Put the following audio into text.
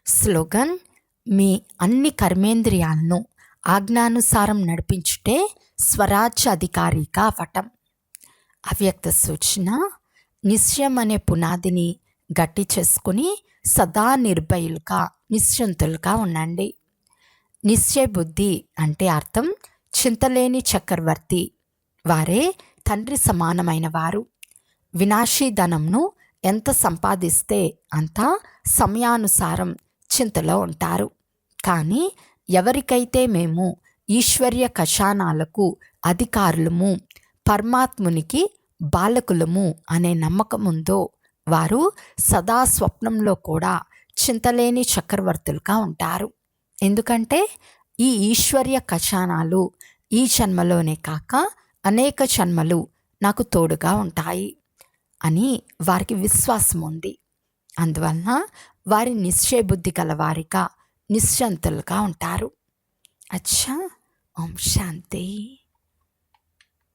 Slogan: మీ అన్ని కర్మేంద్రియాలను ఆజ్ఞానుసారం నడిపించుటే స్వరాజ్యాధికారిగా అవ్వటం. అవ్యక్త సూచన: నిశ్చయం అనే పునాదిని గట్టి చేసుకుని సదా నిర్భయులుగా, నిశ్చింతులుగా ఉండండి. నిశ్చయ బుద్ధి అంటే అర్థం చింతలేని చక్రవర్తి. వారే తండ్రి సమానమైన వారు. వినాశీ ధనంను ఎంత సంపాదిస్తే అంత సమయానుసారం చింతలో ఉంటారు. కానీ ఎవరికైతే మేము ఈశ్వర్య కషానాలకు అధికారులము, పరమాత్మునికి బాలకులము అనే నమ్మకం ఉందో వారు సదా స్వప్నంలో కూడా చింతలేని చక్రవర్తులుగా ఉంటారు. ఎందుకంటే ఈ ఈశ్వర్య కషానాలు ఈ జన్మలోనే కాక అనేక జన్మలు నాకు తోడుగా ఉంటాయి అని వారికి విశ్వాసం ఉంది. అందువలన వారి నిశ్చయ బుద్ధి గలవారిగా, నిశ్చంతులుగా ఉంటారు. అచ్చా. ఓం శాంతి.